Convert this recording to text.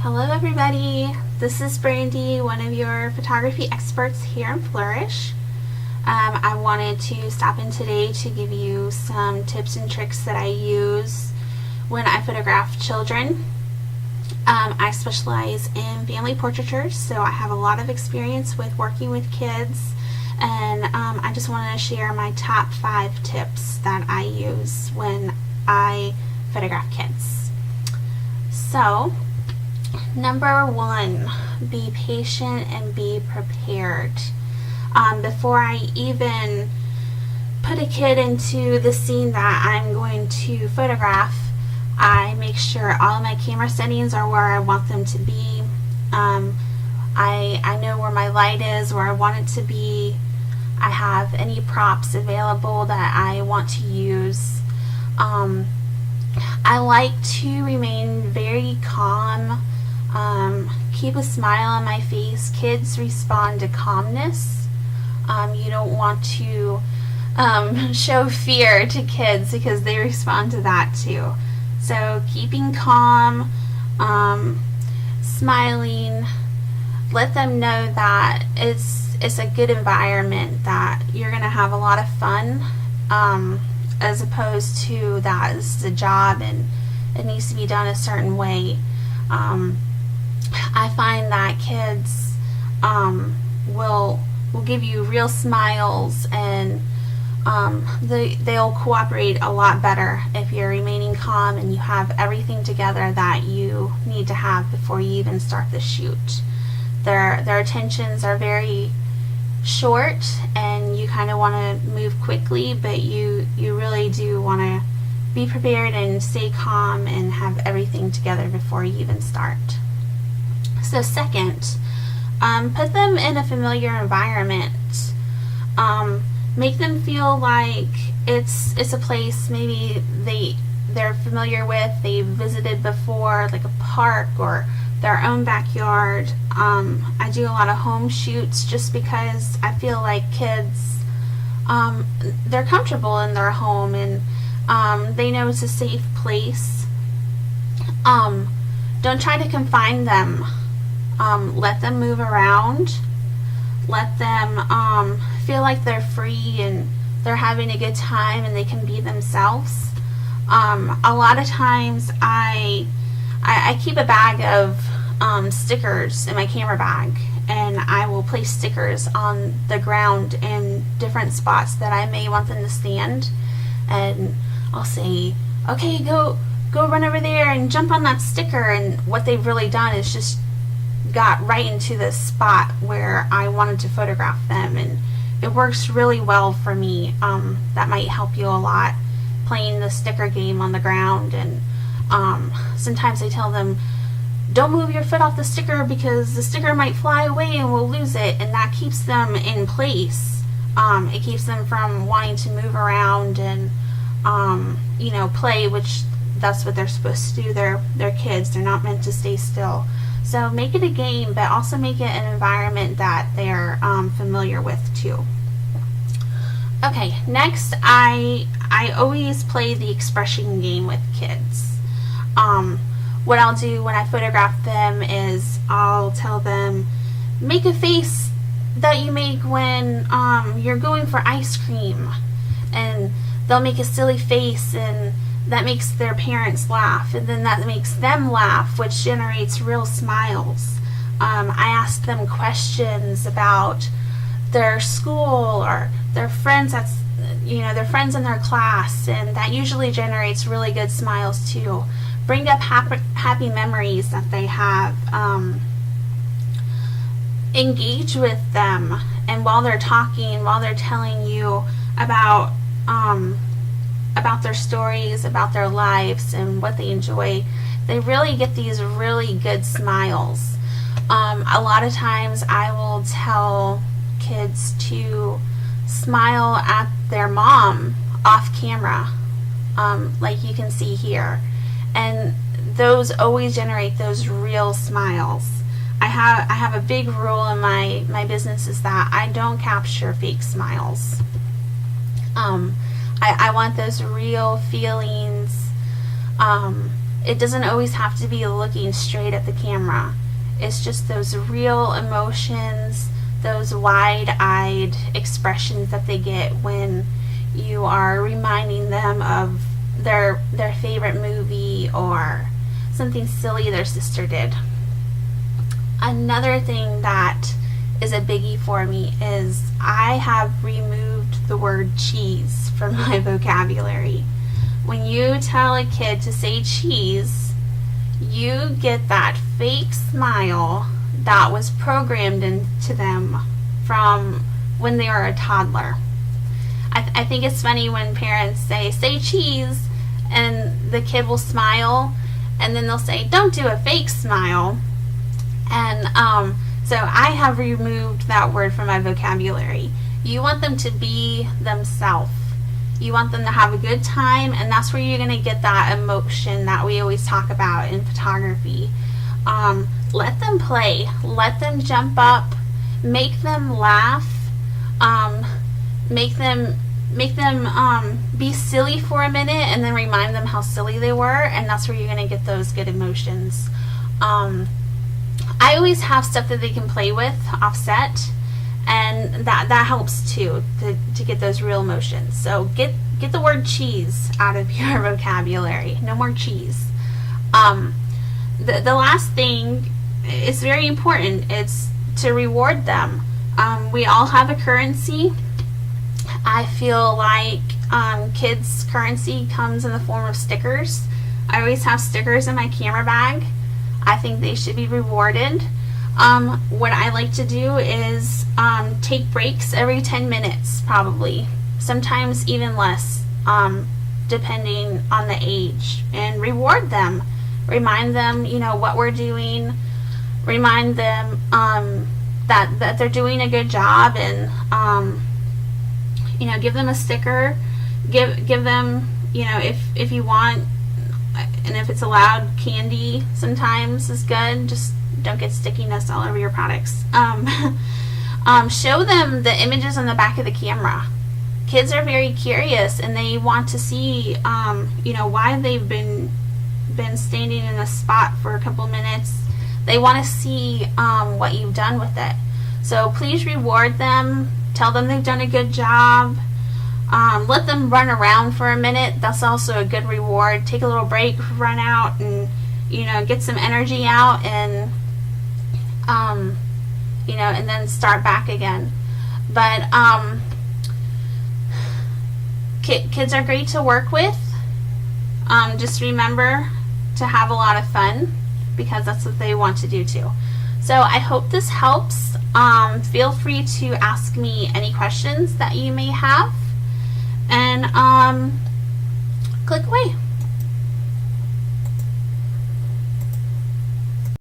Hello everybody, this is Brandy, one of your photography experts here in Flourish. I wanted to stop in today to give you some tips and tricks that I use when I photograph children. I specialize in family portraitures, so I have a lot of experience with working with kids, and I just wanted to share my top 5 tips that I use when I photograph kids. So, number 1, be patient and be prepared. Before I even put a kid into the scene that I'm going to photograph, I make sure all of my camera settings are where I want them to be. I know where my light is, where I want it to be. I have any props available that I want to use. I like to remain very calm, keep a smile on my face. Kids respond to calmness. You don't want to show fear to kids because they respond to that too. So keeping calm, smiling, let them know that it's a good environment, that you're going to have a lot of fun, as opposed to that it's a job and it needs to be done a certain way. I find that kids will give you real smiles, and they'll cooperate a lot better if you're remaining calm and you have everything together that you need to have before you even start the shoot. Their attentions are very short and you kind of want to move quickly, but you really do want to be prepared and stay calm and have everything together before you even start. So second, put them in a familiar environment. Make them feel like it's a place maybe they're familiar with, they've visited before, like a park or their own backyard. I do a lot of home shoots just because I feel like kids, they're comfortable in their home and they know it's a safe place. Don't try to confine them. Let them move around. Let them feel like they're free and they're having a good time and they can be themselves. A lot of times I keep a bag of stickers in my camera bag, and I will place stickers on the ground in different spots that I may want them to stand, and I'll say, okay, go run over there and jump on that sticker, and what they've really done is just got right into the spot where I wanted to photograph them, and it works really well for me. That might help you a lot, playing the sticker game on the ground. And sometimes I tell them, don't move your foot off the sticker because the sticker might fly away and we'll lose it, and that keeps them in place. It keeps them from wanting to move around and play, which that's what they're supposed to do. They're kids, they're not meant to stay still. So make it a game, but also make it an environment that they're familiar with too. Okay, next I always play the expression game with kids. What I'll do when I photograph them is I'll tell them, make a face that you make when you're going for ice cream, and they'll make a silly face, and that makes their parents laugh, and then that makes them laugh, which generates real smiles. I ask them questions about their school or their friends their friends in their class, and that usually generates really good smiles too. Bring up happy memories that they have. Engage with them, and while they're talking, while they're telling you about their stories, about their lives and what they enjoy, they really get these really good smiles. A lot of times I will tell kids to smile at their mom off camera, like you can see here, and those always generate those real smiles. I have a big rule in my business is that I don't capture fake smiles. I want those real feelings, It doesn't always have to be looking straight at the camera. It's just those real emotions, those wide-eyed expressions that they get when you are reminding them of their favorite movie or something silly their sister did. Another thing that is a biggie for me is I have removed the word cheese from my vocabulary. When you tell a kid to say cheese, you get that fake smile that was programmed into them from when they were a toddler. I think it's funny when parents say cheese, and the kid will smile, and then they'll say, don't do a fake smile. And so I have removed that word from my vocabulary. You want them to be themselves. You want them to have a good time, and that's where you're going to get that emotion that we always talk about in photography. Let them play. Let them jump up. Make them laugh. Make them be silly for a minute, and then remind them how silly they were, and that's where you're going to get those good emotions. I always have stuff that they can play with offset, and that helps too to get those real emotions. So get the word cheese out of your vocabulary. No more cheese. The last thing is very important. It's to reward them. We all have a currency. I feel like kids' currency comes in the form of stickers. I always have stickers in my camera bag. I think they should be rewarded. What I like to do is take breaks every 10 minutes, probably. Sometimes even less, depending on the age. And reward them. Remind them, what we're doing. Remind them that they're doing a good job, and give them a sticker. Give them, if you want, and if it's allowed, candy sometimes is good. Just don't get stickiness all over your products. Show them the images on the back of the camera. Kids are very curious, and they want to see, why they've been standing in a spot for a couple minutes. They want to see what you've done with it. So please reward them. Tell them they've done a good job. Let them run around for a minute. That's also a good reward. Take a little break, run out, and get some energy out, and and then start back again. But kids are great to work with. Just remember to have a lot of fun, because that's what they want to do too. So I hope this helps. Feel free to ask me any questions that you may have, and click away.